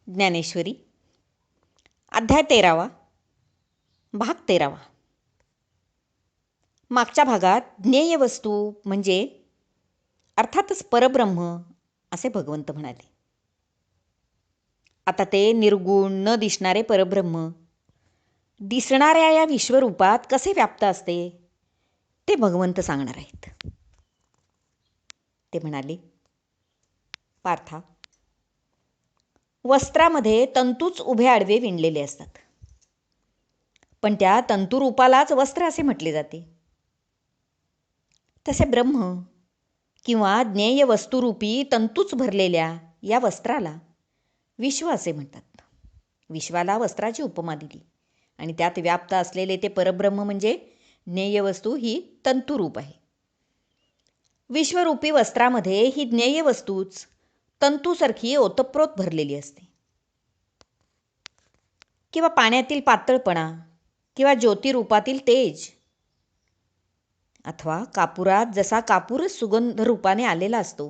ज्ञानेश्वरी अध्याय 13वा भाग 13वा. मागच्या भागात ज्ञेय वस्तू म्हणजे अर्थातच परब्रह्म असे भगवंत म्हणाले. आता ते निर्गुण न दिसणारे परब्रह्म दिसणाऱ्या या विश्वरूपात कसे व्याप्त असते ते भगवंत सांगणार आहेत. ते म्हणाले, पार्था, वस्त्रामध्ये तंतूच उभे आडवे विणलेले असतात, पण त्या तंतुरूपालाच वस्त्र असे म्हटले जाते. तसे ब्रह्म किंवा ज्ञेय वस्तुरूपी तंतूच भरलेल्या या वस्त्राला विश्व असे म्हणतात. विश्वाला वस्त्राची उपमा दिली आणि त्यात व्याप्त असलेले ते परब्रह्म म्हणजे ज्ञेय वस्तू ही तंतुरूप आहे. विश्वरूपी वस्त्रामध्ये ही ज्ञेय वस्तूच तंतूसारखी ओतप्रोत भरलेली असते. किंवा पाण्यातील पातळपणा किंवा ज्योतिरूपातील तेज अथवा कापुरात जसा कापूरच सुगंध रूपाने आलेला असतो,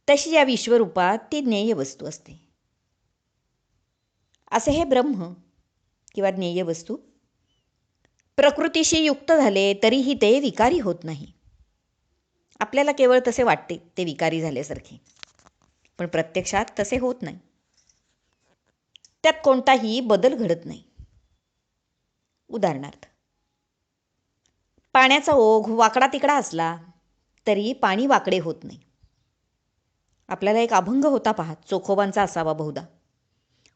तशी या विश्वरूपात ती ज्ञेय वस्तू असते. असे हे ब्रह्म किंवा ज्ञेय वस्तू प्रकृतीशी युक्त झाले तरीही ते विकारी होत नाही. आपल्याला केवळ तसे वाटते ते विकारी झाल्यासारखे, पण प्रत्यक्षात तसे होत नाही. त्यात कोणताही बदल घडत नाही. उदाहरणार्थ, पाण्याचा ओघ वाकडा तिकडा असला तरी पाणी वाकडे होत नाही. आपल्याला एक अभंग होता पहा, चोखोबांचा असावा बहुधा.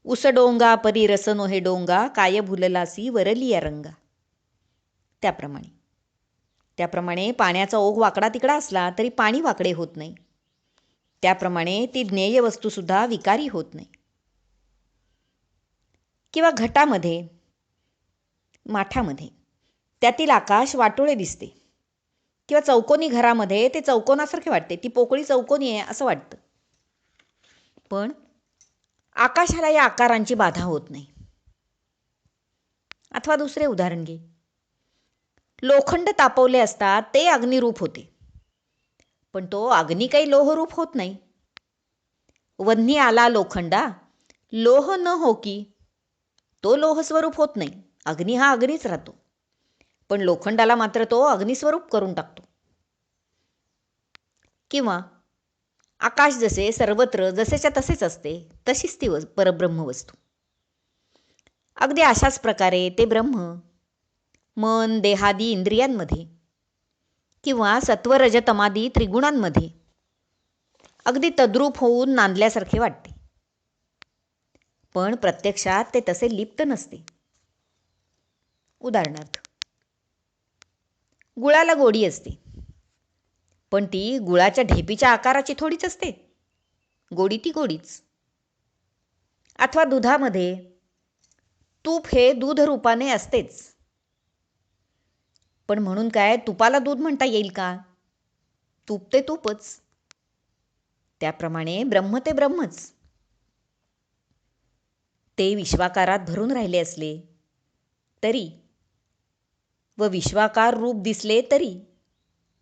उस डोंगा परी रस नोहे डोंगा, काय भुललासी वरली या रंगा. त्याप्रमाणे पाण्याचा ओघ वाकडा तिकडा असला तरी पाणी वाकडे होत नाही. त्याप्रमाणे ती ज्ञेय वस्तूसुद्धा विकारी होत नाही. किंवा घटामध्ये, माठामध्ये त्यातील आकाश वाटोळे दिसते, किंवा चौकोनी घरामध्ये ते चौकोनासारखे वाटते, ती पोकळी चौकोनी आहे असं वाटतं, पण आकाशाला या आकारांची बाधा होत नाही. अथवा दुसरे उदाहरण घे, लोखंड तापवले असता ते अग्निरूप होते, पण तो अग्नी काही लोहरूप होत नाही. वन्ही आला लोखंडा, लोह न हो की, तो लोहस्वरूप होत नाही. अग्नी हा अग्नीच राहतो, पण लोखंडाला मात्र तो अग्निस्वरूप करून टाकतो. किंवा आकाश जसे सर्वत्र जसेच्या तसेच असते, तशीच ती परब्रह्म वस्तू. अगदी अशाच प्रकारे ते ब्रह्म मन देहादी इंद्रियांमध्ये किंवा सत्वरजतमादी त्रिगुणांमध्ये अगदी तद्रूप होऊन नांदल्यासारखे वाटते, पण प्रत्यक्षात ते तसे लिप्त नसते. उदाहरणार्थ, गुळाला गोडी असते, पण ती गुळाच्या ढेपीच्या आकाराची थोडीच असते. गोडी ती गोडीच. अथवा दुधामध्ये तूप हे दूध रूपाने असतेच, पण म्हणून काय तुपाला दूध म्हणता येईल का? तूप ते तूपच. त्याप्रमाणे ब्रह्म ते ब्रह्मच. ते विश्वाकारात भरून राहिले असले तरी व विश्वाकार रूप दिसले तरी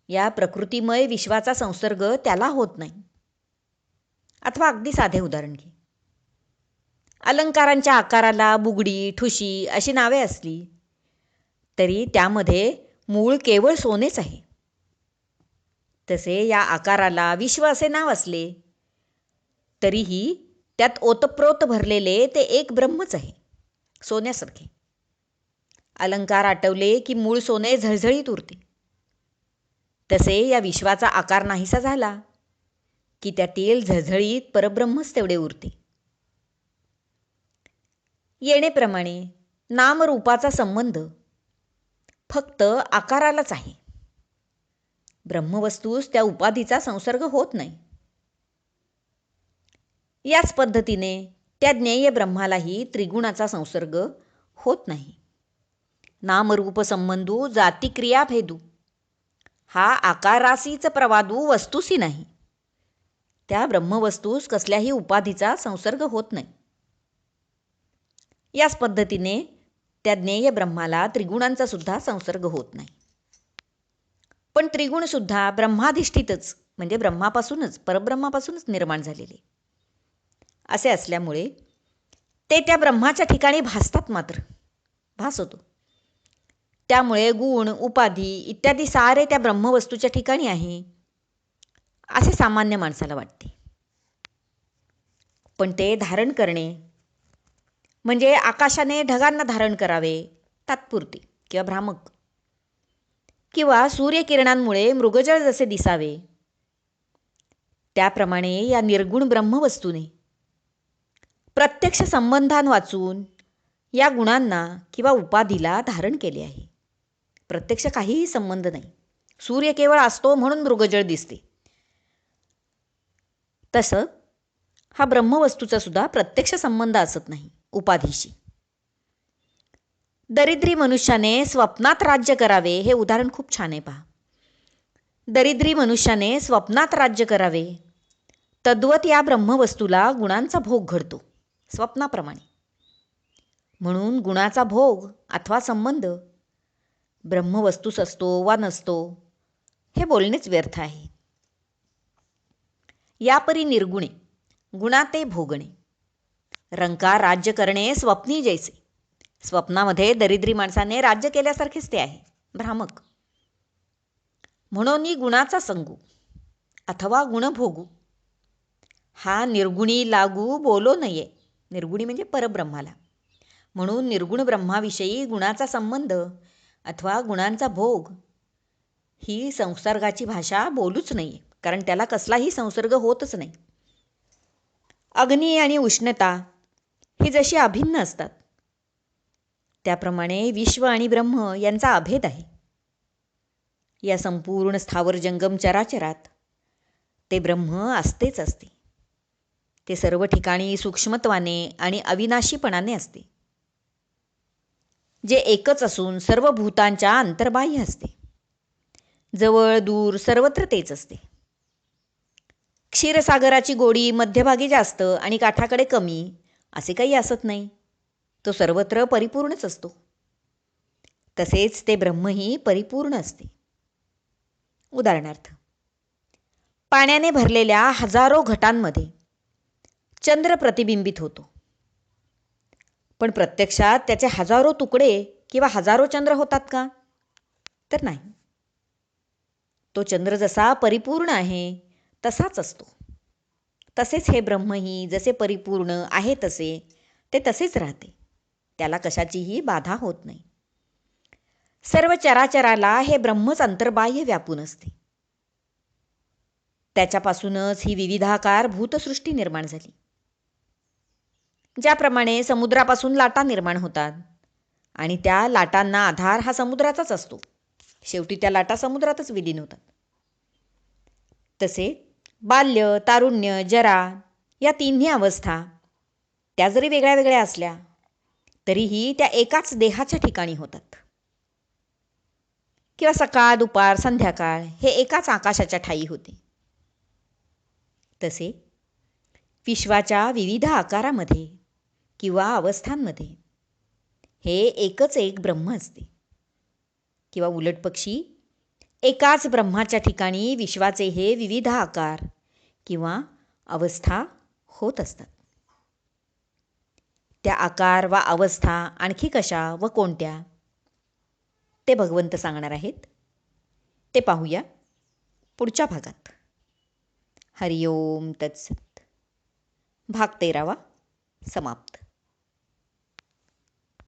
या प्रकृतिमय विश्वाचा संसर्ग त्याला होत नाही. अथवा अगदी साधे उदाहरण घे, अलंकारांच्या आकाराला बुगडी, ठुशी अशी नावे असली तरी त्यामध्ये मूळ केवळ सोनेच आहे. तसे या आकाराला विश्व असे नाव असले तरीही त्यात ओतप्रोत भरलेले ते एक ब्रह्मच आहे, सोन्यासारखे. अलंकार आटवले की मूळ सोने झळझळीत उरते. तसे या विश्वाचा आकार नाहीसा झाला की त्यातील झळझळीत परब्रह्मच तेवढे उरते. येणेप्रमाणे नामरूपाचा संबंध फक्त आकारालाच आहे. ब्रह्मवस्तूस त्या उपाधीचा संसर्ग होत नाही. याच पद्धतीने त्या ज्ञेय ब्रह्मालाही त्रिगुणाचा संसर्ग होत नाही. नामरूप संबंधू जाती क्रिया भेदू, हा आकारासीच प्रवादू वस्तूसी नाही. त्या ब्रह्मवस्तूस कसल्याही उपाधीचा संसर्ग होत नाही. याच पद्धतीने त्या ज्ञेय ब्रह्माला त्रिगुणांचा सुद्धा संसर्ग होत नाही. पण त्रिगुणसुद्धा ब्रह्माधिष्ठितच म्हणजे ब्रह्मापासूनच, परब्रह्मापासूनच निर्माण झालेले. असे असल्यामुळे ते त्या ब्रह्माच्या ठिकाणी भासतात, मात्र भास होतो. त्यामुळे गुण, उपाधी इत्यादी सारे त्या ब्रह्मवस्तूच्या ठिकाणी आहे असे सामान्य माणसाला वाटते. पण ते धारण करणे म्हणजे आकाशाने ढगांना धारण करावे तात्पुरते किंवा भ्रामक, किंवा सूर्यकिरणांमुळे मृगजळ जसे दिसावे, त्याप्रमाणे या निर्गुण ब्रह्मवस्तूने प्रत्यक्ष संबंधान वाचून या गुणांना किंवा उपाधीला धारण केले आहे. प्रत्यक्ष काहीही संबंध नाही. सूर्य केवळ असतो म्हणून मृगजळ दिसते. तसं हा ब्रह्मवस्तूचा सुद्धा प्रत्यक्ष संबंध असत नाही उपाधीशी. दरिद्री मनुष्याने स्वप्नात राज्य करावे हे उदाहरण खूप छान आहे पहा. दरिद्री मनुष्याने स्वप्नात राज्य करावे, तद्वत या ब्रह्मवस्तूला गुणांचा भोग घडतो स्वप्नाप्रमाणे. म्हणून गुणाचा भोग अथवा संबंध ब्रह्मवस्तूस असतो वा नसतो हे बोलणेच व्यर्थ आहे. यापरी निर्गुणे गुणाते भोगणे, रंका राज्य करणे स्वप्नी जैसे. स्वप्नामध्ये दरिद्री माणसाने राज्य केल्यासारखेच ते आहे, भ्रामक. म्हणून गुणाचा संगू अथवा गुणभोगू हा निर्गुणी लागू बोलो नये. निर्गुणी म्हणजे परब्रह्माला. म्हणून निर्गुण ब्रह्माविषयी गुणाचा संबंध अथवा गुणांचा भोग ही संसर्गाची भाषा बोलूच नये, कारण त्याला कसलाही संसर्ग होतच नाही. अग्नी आणि उष्णता ही जशी अभिन्न असतात, त्याप्रमाणे विश्व आणि ब्रह्म यांचा अभेद आहे. या संपूर्ण स्थावर जंगम चराचरात ते ब्रह्म असतेच असते. ते सर्व ठिकाणी सूक्ष्मत्वाने आणि अविनाशीपणाने असते, जे एकच असून सर्व भूतांच्या अंतर्बाह्य असते. जवळ दूर सर्वत्र तेच असते. क्षीरसागराची गोडी मध्यभागी जास्त आणि काठाकडे कमी असे काही असत नाही. तो सर्वत्र परिपूर्णच असतो. तसेच ते ब्रह्मही परिपूर्ण असते. उदाहरणार्थ, पाण्याने भरलेल्या हजारो घटांमध्ये चंद्र प्रतिबिंबित होतो, पण प्रत्यक्षात त्याचे हजारो तुकडे किंवा हजारो चंद्र होतात का? तर नाही. तो चंद्र जसा परिपूर्ण आहे तसाच असतो. तसेच हे ब्रह्मही जसे परिपूर्ण आहे ते तसेच राहते. त्याला कशाचीही बाधा होत नाही. सर्व चराचराला हे ब्रह्मच अंतर्बाह्य व्यापून असते. त्याच्यापासूनच ही विविधाकार भूतसृष्टी निर्माण झाली. ज्याप्रमाणे समुद्रापासून लाटा निर्माण होतात आणि त्या लाटांना आधार हा समुद्राचाच असतो, शेवटी त्या लाटा समुद्रातच विलीन होतात. तसे बाल्य, तारुण्य, जरा या तिन्ही अवस्था त्या जरी वेगळ्या वेगळ्या असल्या तरीही त्या एकाच देहाच्या ठिकाणी होतात. किंवा सकाळ, दुपार, संध्याकाळ हे एकाच आकाशाच्या ठायी होते. तसे विश्वाच्या विविध आकारामध्ये किंवा अवस्थांमध्ये हे एकच एक ब्रह्म असते. किंवा उलट पक्षी एकाच ब्रह्माच्या ठिकाणी विश्वाचे हे विविध आकार किंवा अवस्था होत असतात. त्या आकार वा अवस्था आणखी कशा व कोणत्या ते भगवंत सांगणार आहेत. ते पाहूया पुढच्या भागात. हरिओम तत्सत. भाग 13 समाप्त.